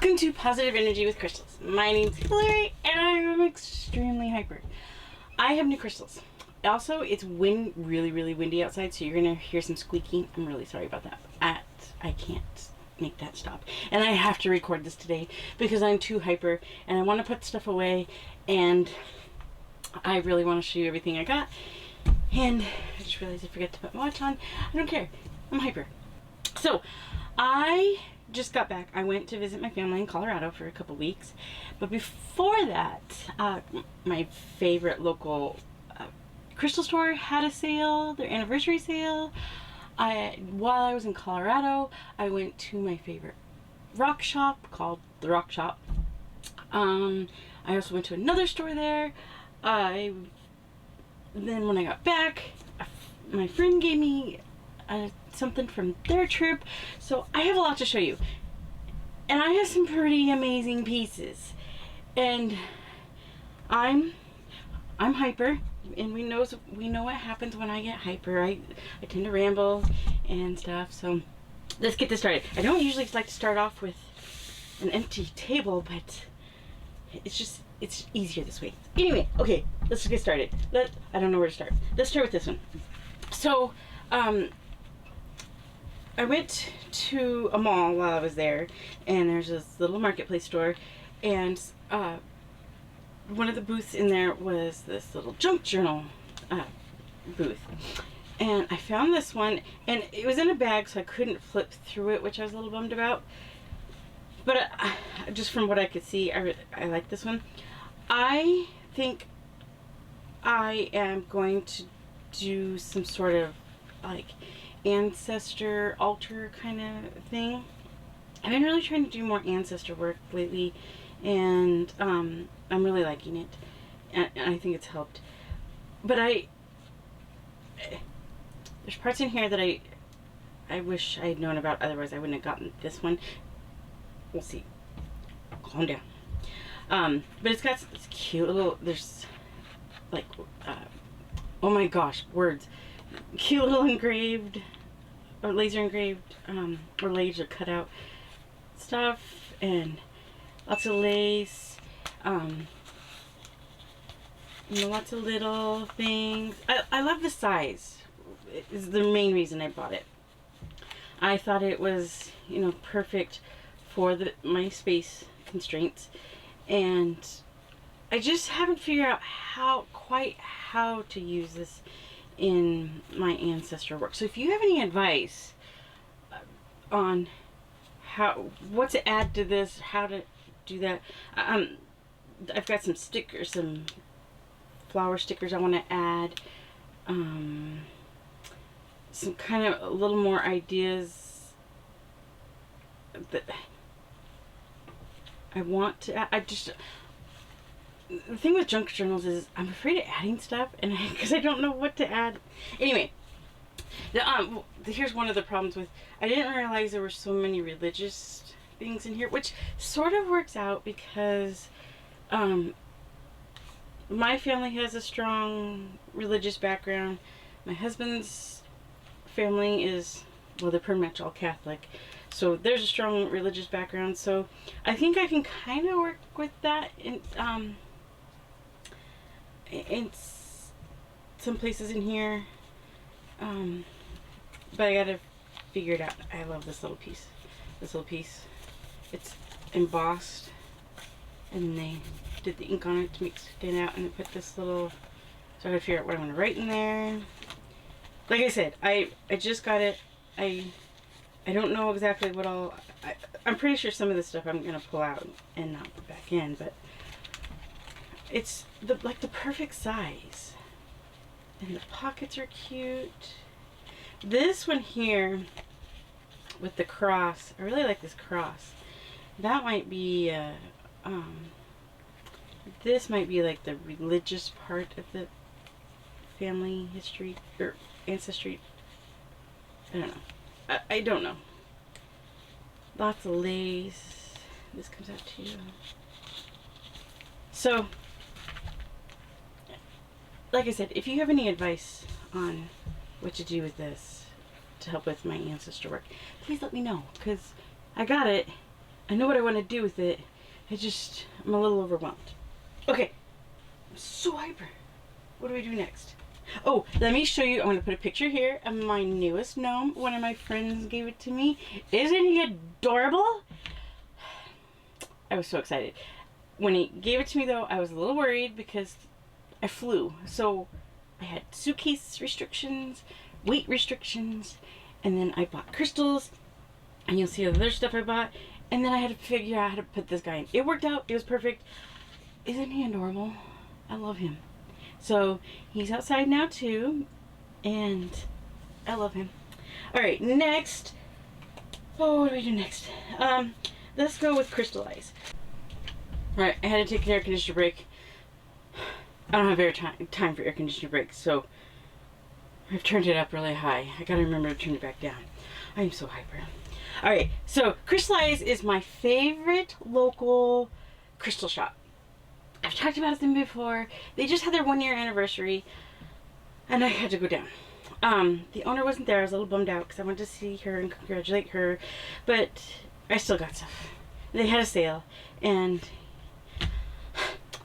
Welcome to Positive Energy with Crystals. My name's Hillary and I am extremely hyper. I have new crystals. Also, it's really windy outside, so you're going to hear some squeaking. I'm really sorry about that. I can't make that stop. And I have to record this today because I'm too hyper and I want to put stuff away and I really want to show you everything I got. And I just realized I forgot to put my watch on. I don't care. I'm hyper. So, I just got back. I went to visit my family in Colorado for a couple weeks. But before that, my favorite local crystal store had a sale, their anniversary sale. While I was in Colorado, I went to my favorite rock shop called the Rock Shop. I also went to another store there. Then when I got back, my friend gave me something from their trip, so I have a lot to show you, and I have some pretty amazing pieces, and I'm hyper, and we know what happens when I get hyper. I tend to ramble and stuff, so let's get this started. I don't usually like to start off with an empty table, but it's easier this way. Anyway, okay, let's get started. I don't know where to start. Let's start with this one. So, I went to a mall while I was there, and there's this little marketplace store, and one of the booths in there was this little junk journal booth. And I found this one, and it was in a bag, so I couldn't flip through it, which I was a little bummed about. But just from what I could see, I like this one. I think I am going to do some sort of like Ancestor altar kind of thing. I've been really trying to do more Ancestor work lately, and I'm really liking it, and I think it's helped. But there's parts in here that I wish I had known about, otherwise I wouldn't have gotten this one. We'll see. Calm down. But it's got this cute little, there's like, oh my gosh, words. Cute little engraved, or laser engraved, or laser cut out stuff, and lots of lace, lots of little things. I love the size. It is the main reason I bought it. I thought it was, perfect for my space constraints, and I just haven't figured out quite how to use this in my Ancestor work. So if you have any advice on what to add to this, how to do that, I've got some stickers, some flower stickers I want to add, some kind of a little more ideas that I want to add. The thing with junk journals is I'm afraid of adding stuff, and because I don't know what to add. Anyway, here's one of the problems with, I didn't realize there were so many religious things in here, which sort of works out because my family has a strong religious background. My husband's family is, well, they're pretty much all Catholic, so there's a strong religious background, so I think I can kind of work with that in some places in here, but I gotta figure it out. I love this little piece. It's embossed, and they did the ink on it to make it stand out, and they put this little, so I gotta figure out what I'm gonna write in there. Like I said, I just got it. I don't know exactly what I'm pretty sure some of this stuff I'm gonna pull out and not put back in, but it's the perfect size, and the pockets are cute. This one here with the cross, I really like this cross. That might be this might be like the religious part of the family history or ancestry. I don't know. I don't know. Lots of lace. This comes out too. So, like I said, if you have any advice on what to do with this to help with my Ancestor work, please let me know, because I got it. I know what I want to do with it. I'm a little overwhelmed. Okay, I'm so hyper. What do we do next? Oh, let me show you. I'm going to put a picture here of my newest gnome. One of my friends gave it to me. Isn't he adorable? I was so excited. When he gave it to me, though, I was a little worried because I flew. So I had suitcase restrictions, weight restrictions, and then I bought crystals, and you'll see the other stuff I bought, and then I had to figure out how to put this guy in. It worked out. It was perfect. Isn't he adorable? I love him. So he's outside now too, and I love him. All right, next. Oh, what do we do next? Let's go with Crystallize. All right, I had to take an air conditioner break. I don't have time for air conditioner breaks, so I've turned it up really high. I gotta remember to turn it back down. I'm so hyper. All right, so Crystallize is my favorite local crystal shop. I've talked about them before. They just had their 1-year anniversary, and I had to go down. The owner wasn't there. I was a little bummed out because I wanted to see her and congratulate her, but I still got stuff. They had a sale, and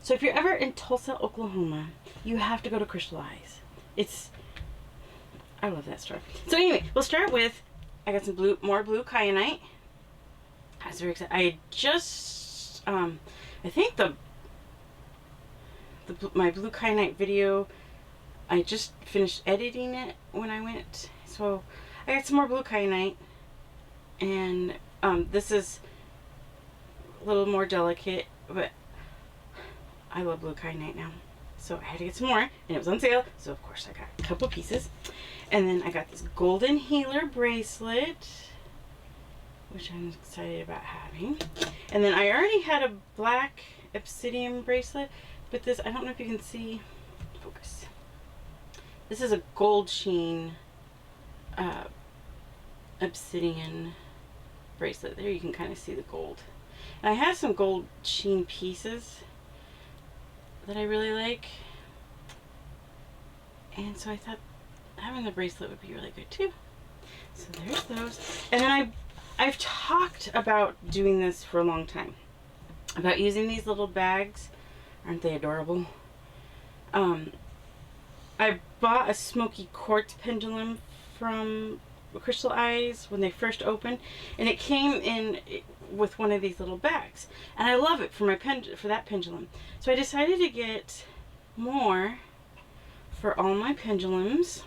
so if you're ever in Tulsa, Oklahoma, you have to go to Crystallize. I love that store. So anyway, we'll start with, I got some more blue kyanite. I was very excited. I just, I think my blue kyanite video, I just finished editing it when I went. So I got some more blue kyanite, and this is a little more delicate, but I love blue kyanite now. So I had to get some more, and it was on sale, so of course I got a couple pieces. And then I got this golden healer bracelet, which I'm excited about having. And then I already had a black obsidian bracelet, but this, I don't know if you can see, focus. This is a gold sheen obsidian bracelet. There you can kind of see the gold. And I have some gold sheen pieces that I really like, and so I thought having the bracelet would be really good too. So there's those. And then I've talked about doing this for a long time, about using these little bags. Aren't they adorable? I bought a smoky quartz pendulum from Crystal Eyes when they first opened, and it came in with one of these little bags, and I love it for my for that pendulum. So I decided to get more for all my pendulums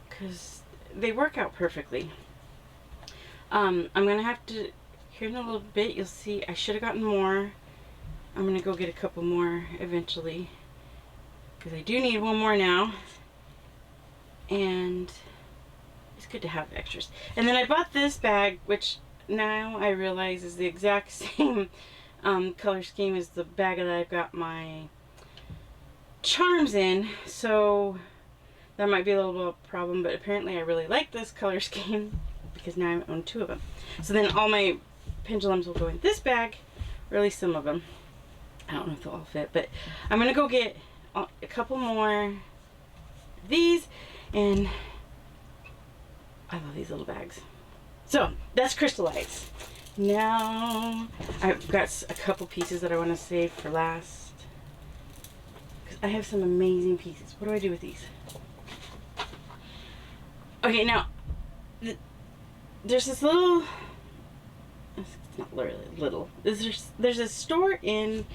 because they work out perfectly. I'm gonna have to, here in a little bit you'll see I should have gotten more. I'm gonna go get a couple more eventually because I do need one more now, and it's good to have extras. And then I bought this bag, which now I realize is the exact same color scheme as the bag that I've got my charms in, so that might be a little bit of a problem, but apparently I really like this color scheme because now I own 2 of them. So then all my pendulums will go in this bag, or at least some of them. I don't know if they'll all fit, but I'm gonna go get a couple more of these, and I love these little bags. So that's Crystallize. Now I've got a couple pieces that I want to save for last because I have some amazing pieces. What do I do with these? Okay, now there's this little, it's not really little, there's a store in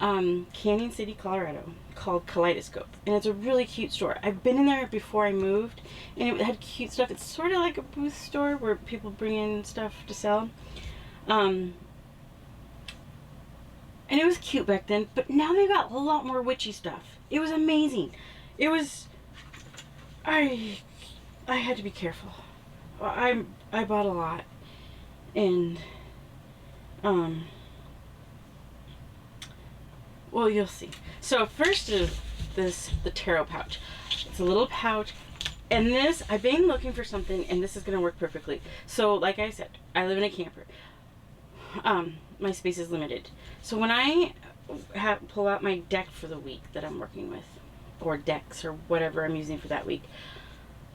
Canyon City, Colorado called Kaleidescope, and it's a really cute store. I've been in there before I moved, and it had cute stuff. It's sort of like a booth store where people bring in stuff to sell, and it was cute back then, but now they've got a lot more witchy stuff. It was amazing. It was, I had to be careful. I bought a lot, and well, you'll see. So first is the tarot pouch. It's a little pouch, and this, I've been looking for something, and this is going to work perfectly. So like I said, I live in a camper. My space is limited. So when I pull out my deck for the week that I'm working with, or decks, or whatever I'm using for that week,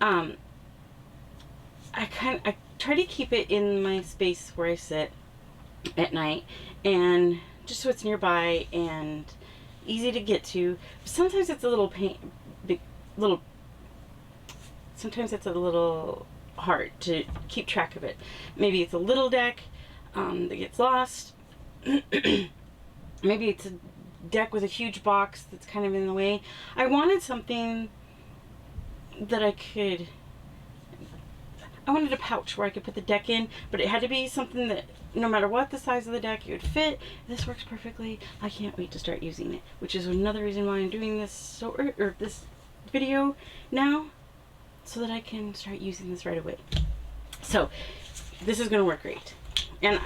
I try to keep it in my space where I sit, at night, and just so it's nearby and easy to get to. Sometimes it's a little little. Sometimes it's a little hard to keep track of it. Maybe it's a little deck that gets lost. Maybe it's a deck with a huge box that's kind of in the way. I wanted something that I wanted a pouch where I could put the deck in, but it had to be something that no matter what the size of the deck, it would fit. This works perfectly. I can't wait to start using it, which is another reason why I'm doing this this video now, so that I can start using this right away. So this is going to work great, and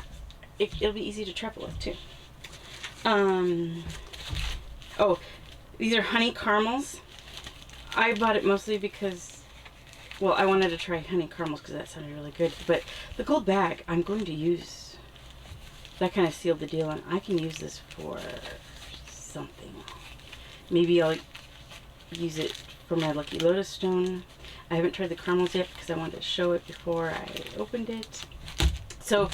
it'll be easy to treble with too. Oh, these are honey caramels. I bought it mostly because, well, I wanted to try honey caramels because that sounded really good. But the gold bag, I'm going to use. That kind of sealed the deal, and I can use this for something. Maybe I'll use it for my Lucky Lotus stone. I haven't tried the caramels yet because I wanted to show it before I opened it. So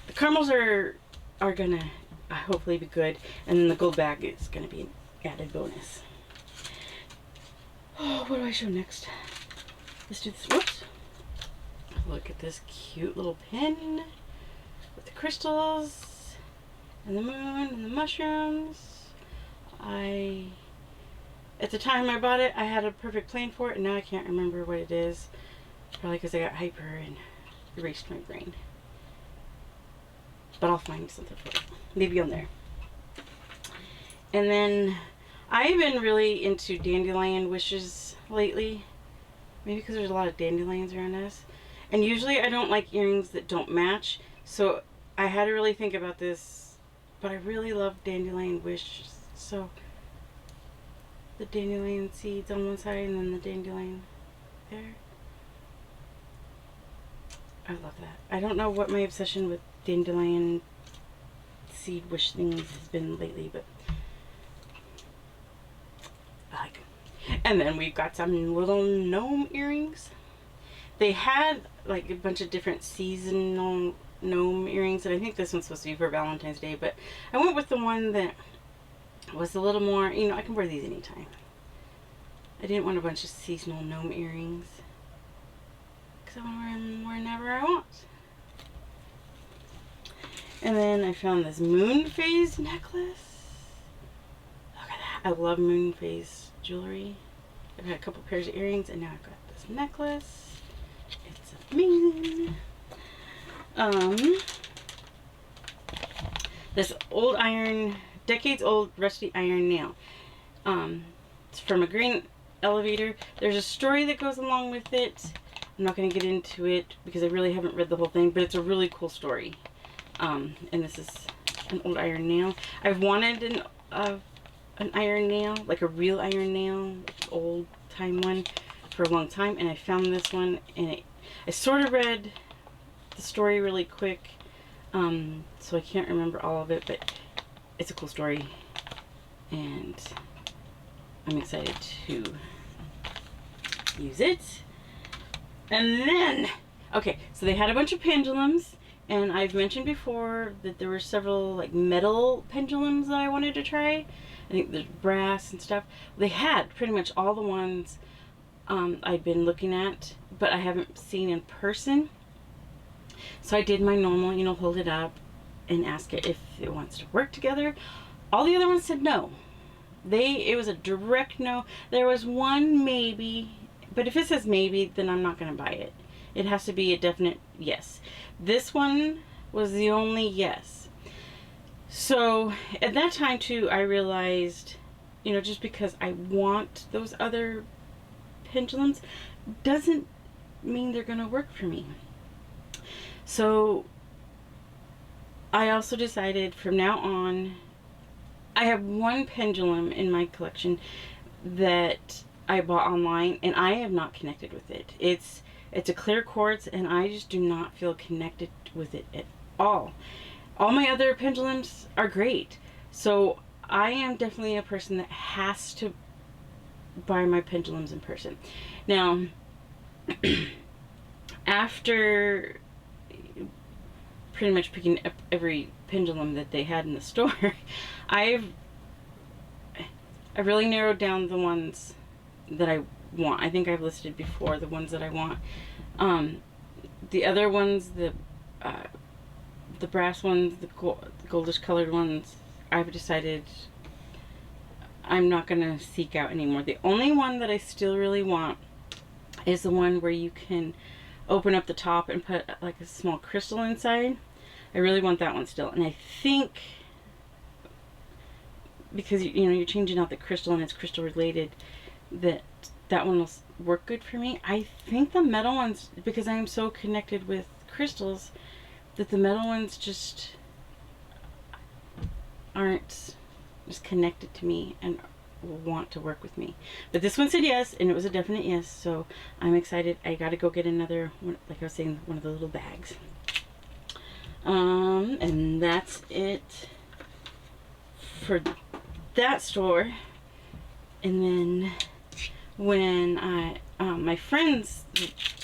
the caramels are gonna hopefully be good, and then the gold bag is gonna be an added bonus. Oh, what do I show next? Let's do this. Whoops! Look at this cute little pin with the crystals and the moon and the mushrooms. At the time I bought it, I had a perfect plan for it, and now I can't remember what it is. Probably because I got hyper and erased my brain. But I'll find something for it. Maybe on there. And then I've been really into dandelion wishes lately. Maybe because there's a lot of dandelions around us. And usually I don't like earrings that don't match. So I had to really think about this. But I really love dandelion wishes. So the dandelion seeds on one side and then the dandelion there. I love that. I don't know what my obsession with dandelion seed wish things has been lately, but I like them. And then we've got some little gnome earrings. They had like a bunch of different seasonal gnome earrings, and I think this one's supposed to be for Valentine's Day, but I went with the one that was a little more, you know, I can wear these anytime. I didn't want a bunch of seasonal gnome earrings because I want to wear them whenever I want. And then I found this moon phase necklace. Look at that. I love moon phase jewelry. I've had a couple pairs of earrings, and now I've got this necklace. It's amazing. This old iron, decades old rusty iron nail. It's from a green elevator. There's a story that goes along with it. I'm not going to get into it because I really haven't read the whole thing, but it's a really cool story. And this is an old iron nail. I've wanted an iron nail, like a real iron nail, old time one, for a long time, and I found this one, and I sort of read the story really quick, so I can't remember all of it, but it's a cool story, and I'm excited to use it. And then, okay, so they had a bunch of pendulums, and I've mentioned before that there were several like metal pendulums that I wanted to try. I think there's brass and stuff. They had pretty much all the ones I've been looking at, but I haven't seen in person. So I did my normal, you know, hold it up and ask it if it wants to work together. All the other ones said no. It was a direct no. There was one maybe, but if it says maybe, then I'm not going to buy it. It has to be a definite yes. This one was the only yes. So at that time too, I realized, you know, just because I want those other pendulums doesn't mean they're going to work for me. So I also decided from now on, I have one pendulum in my collection that I bought online, and I have not connected with it. It's a clear quartz, and I just do not feel connected with it at all. All my other pendulums are great. So I am definitely a person that has to buy my pendulums in person. pretty much picking up every pendulum that they had in the store. I really narrowed down the ones that I want. I think I've listed before the ones that I want. The other ones, the brass ones, the goldish colored ones, I've decided I'm not going to seek out anymore. The only one that I still really want is the one where you can open up the top and put like a small crystal inside. I really want that one still. And I think because you're changing out the crystal and it's crystal related, that one will work good for me. I think the metal ones, because I am so connected with crystals, that the metal ones just aren't just connected to me and want to work with me. But this one said yes, and it was a definite yes, so I'm excited. I gotta go get another one, like I was saying, one of the little bags. And that's it for that store. And then when my friends,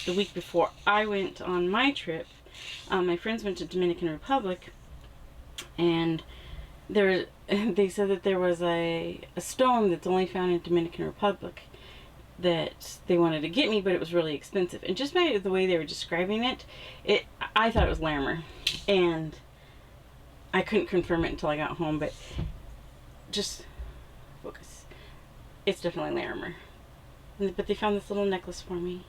the week before I went on my trip, my friends went to Dominican Republic, and they said that there was a stone that's only found in Dominican Republic that they wanted to get me, but it was really expensive. And just by the way they were describing it, I thought it was Larimer, and I couldn't confirm it until I got home, but just focus. It's definitely Larimer. But they found this little necklace for me,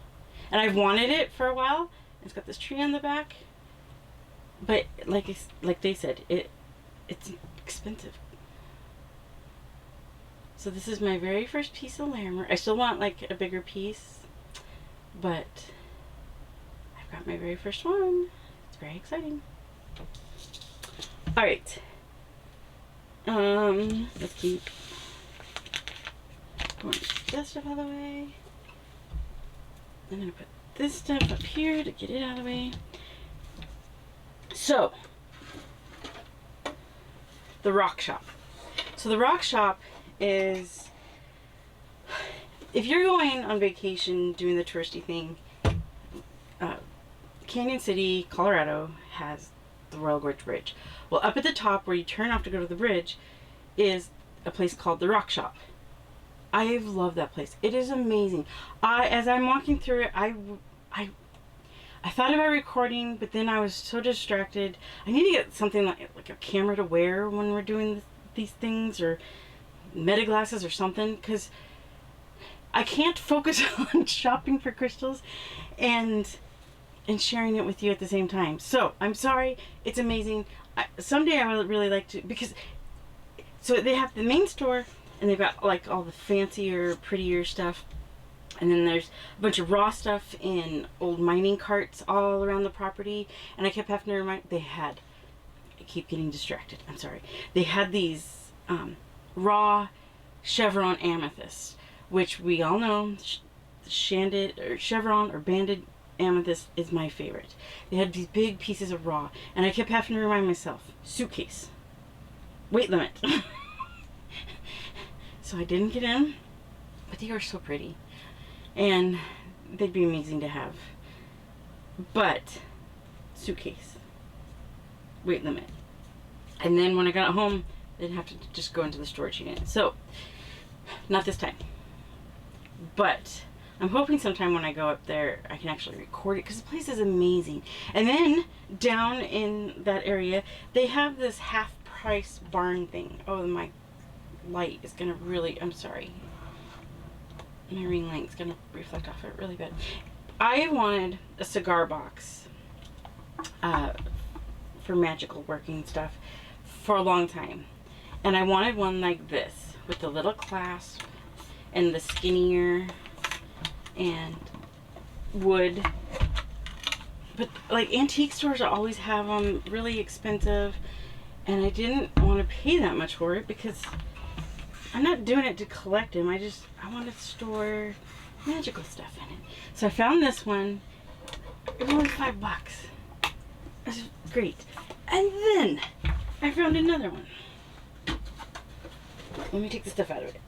and I've wanted it for a while. It's got this tree on the back, but like they said, it's expensive. So this is my very first piece of Larimer. I still want like a bigger piece, but I've got my very first one. It's very exciting. All right. Let's keep going that stuff out of the way. I'm gonna put this stuff up here to get it out of the way. So, the rock shop. So the rock shop is, if you're going on vacation doing the touristy thing, Canyon City, Colorado has the Royal Gorge Bridge. Well, up at the top where you turn off to go to the bridge is a place called the Rock Shop. I love that place. It is amazing. As I'm walking through it, I thought about recording, but then I was so distracted. I need to get something like a camera to wear when we're doing these things, or meta glasses or something, because I can't focus on shopping for crystals and sharing it with you at the same time. So I'm sorry. It's amazing. Someday I would really like to, because so they have the main store, and they've got like all the fancier, prettier stuff. And then there's a bunch of raw stuff in old mining carts all around the property. And I kept having to remind, I keep getting distracted. I'm sorry. They had these raw chevron amethysts, which we all know, chevron or banded amethyst is my favorite. They had these big pieces of raw, and I kept having to remind myself, suitcase, weight limit. So I didn't get in, but they are so pretty, and they'd be amazing to have. But suitcase, weight limit. And then when I got home, they'd have to just go into the storage unit. So not this time, but I'm hoping sometime when I go up there I can actually record it, because the place is amazing. And then down in that area they have this half price barn thing. Oh, my light is gonna really, I'm sorry, my ring light's gonna reflect off it really bad. I wanted a cigar box for magical working stuff for a long time, and I wanted one like this with the little clasp and the skinnier and wood. But like antique stores always have them really expensive, and I didn't want to pay that much for it because I'm not doing it to collect them. I want to store magical stuff in it. So I found this one. It was only $5. That's great. And then I found another one. Let me take the stuff out of it.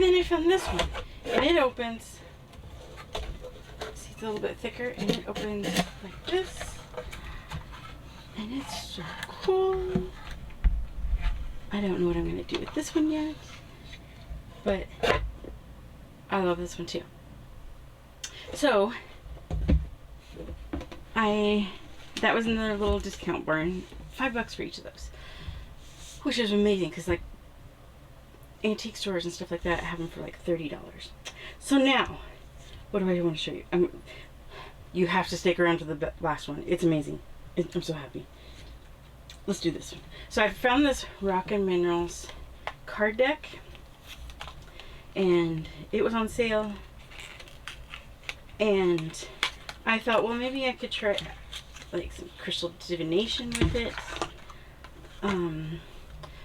And then I found this one, and it opens, see, it's a little bit thicker, and it opens like this, and it's so cool. I don't know what I'm going to do with this one yet, but I love this one too. So, that was in their little discount barn, $5 for each of those, which is amazing because like antique stores and stuff like that have them for like $30. So now, what do I want to show you? You have to stick around to the last one. It's amazing. I'm so happy. Let's do this one. So I found this Rock and Minerals card deck, and it was on sale, and I thought, well, maybe I could try like some crystal divination with it.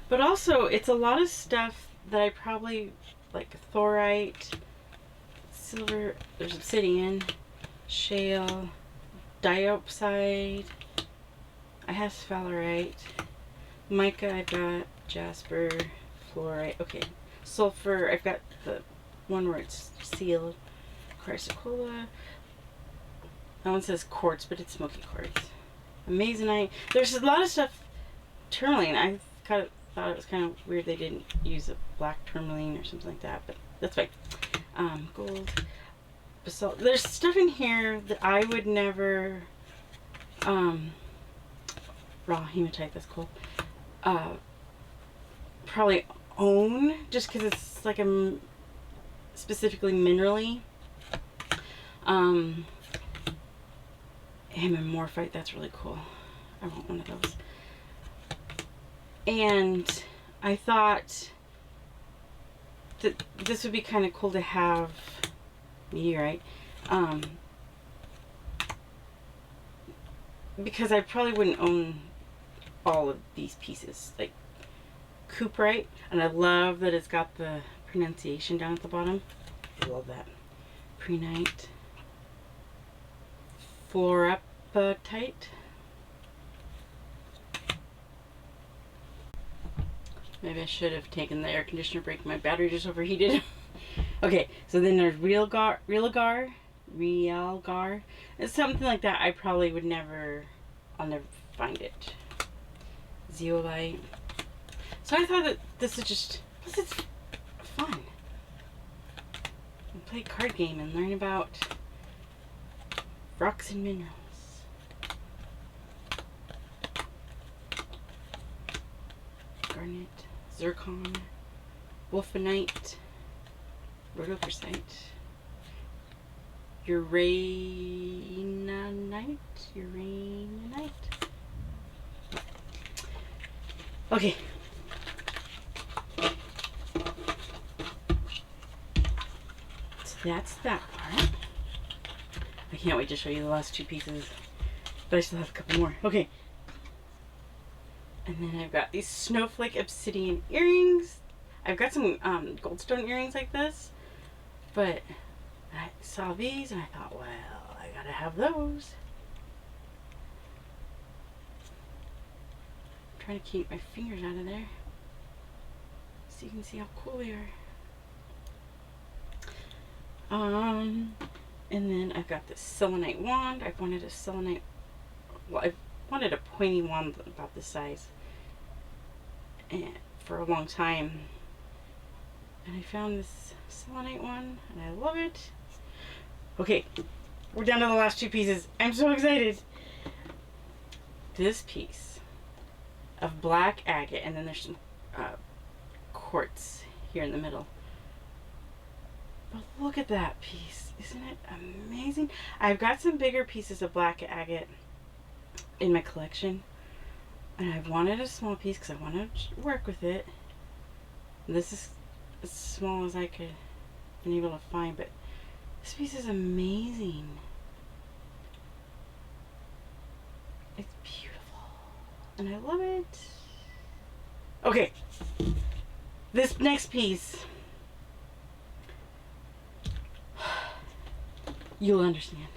But also it's a lot of stuff that I probably like: thorite, silver, there's obsidian, shale, diopside, I have sphalerite, mica, I've got jasper, fluorite, okay, sulfur, I've got the one where it's sealed, chrysocolla, that one says quartz, but it's smoky quartz, amazonite, there's a lot of stuff, tourmaline, I kind of thought it was kind of weird they didn't use a black tourmaline or something like that, but that's fine. Gold, basalt. There's stuff in here that I would never, raw hematite, that's cool, probably own, just because it's like a specifically minerally. Morphite, that's really cool. I want one of those. And I thought that this would be kind of cool to have meteorite, because I probably wouldn't own all of these pieces, like cuprite, and I love that it's got the pronunciation down at the bottom. I love that. Prehnite, fluorapatite, maybe I should have taken the air conditioner break. My battery just overheated. Okay, so then there's realgar. It's something like that. I probably would never, I'll never find it. Zeolite. So I thought that this is just, plus it's fun. Play a card game and learn about rocks and minerals. Garnet, zircon, wolfenite, rhodochrosite, uraninite. Okay. So that's that part. I can't wait to show you the last two pieces, but I still have a couple more. Okay. And then I've got these snowflake obsidian earrings. I've got some goldstone earrings like this, but I saw these and I thought, well, I gotta have those. I'm trying to keep my fingers out of there so you can see how cool they are. And then I've got this selenite wand. I've wanted a selenite, well, I've wanted a pointy wand about this size and for a long time, and I found this selenite one and I love it. Okay, we're down to the last two pieces. I'm so excited. This piece of black agate, and then there's some quartz here in the middle. But look at that piece. Isn't it amazing? I've got some bigger pieces of black agate in my collection, and I wanted a small piece because I wanted to work with it. And this is as small as I could been able to find, but this piece is amazing. It's beautiful and I love it. Okay, this next piece, you'll understand.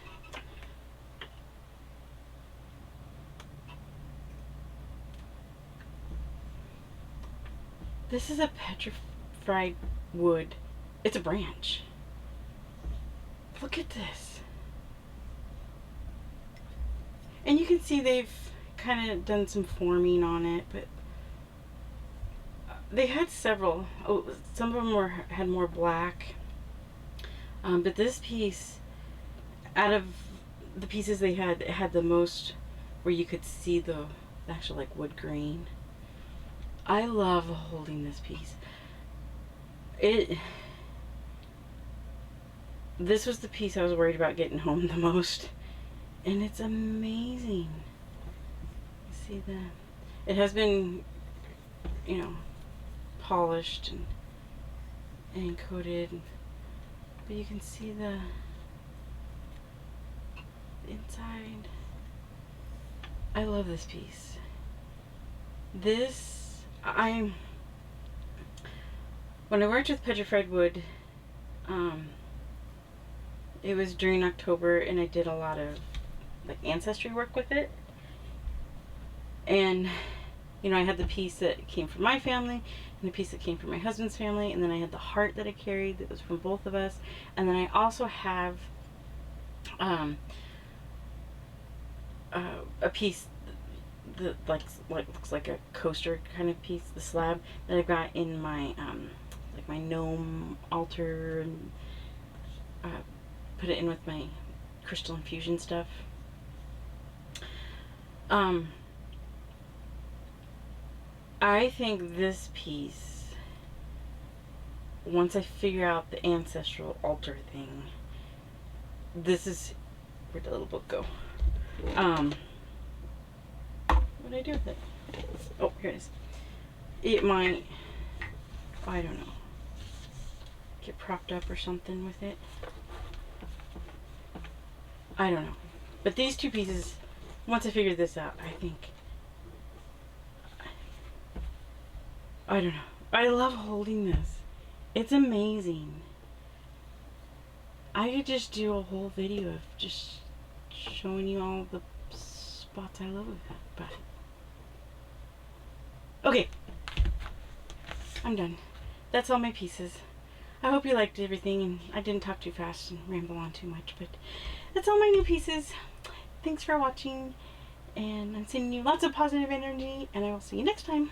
This is a petrified wood It's a branch. Look at this. And you can see they've kind of done some forming on it, but they had several. Oh, some of them had more black. But this piece, out of the pieces they had, it had the most where you could see the actual like wood grain. I love holding this piece. This was the piece I was worried about getting home the most, and it's amazing. You see that? It has been, you know, polished and coated, but you can see the inside. I love this piece. When I worked with petrified wood, it was during October, and I did a lot of like ancestry work with it. And you know, I had the piece that came from my family and the piece that came from my husband's family, and then I had the heart that I carried that was from both of us, and then I also have a piece that like looks like a coaster kind of piece, the slab that I got in my like my gnome altar, and put it in with my crystal infusion stuff. I think this piece, once I figure out the ancestral altar thing, this is, where'd the little book go? What did I do with it? Oh, here it is. It might, I don't know, get propped up or something with it. I don't know. But these two pieces, once I figure this out, I think, I don't know. I love holding this. It's amazing. I could just do a whole video of just showing you all the spots I love with that, but okay, I'm done. That's all my pieces. I hope you liked everything, and I didn't talk too fast and ramble on too much, but that's all my new pieces. Thanks for watching, and I'm sending you lots of positive energy, and I will see you next time.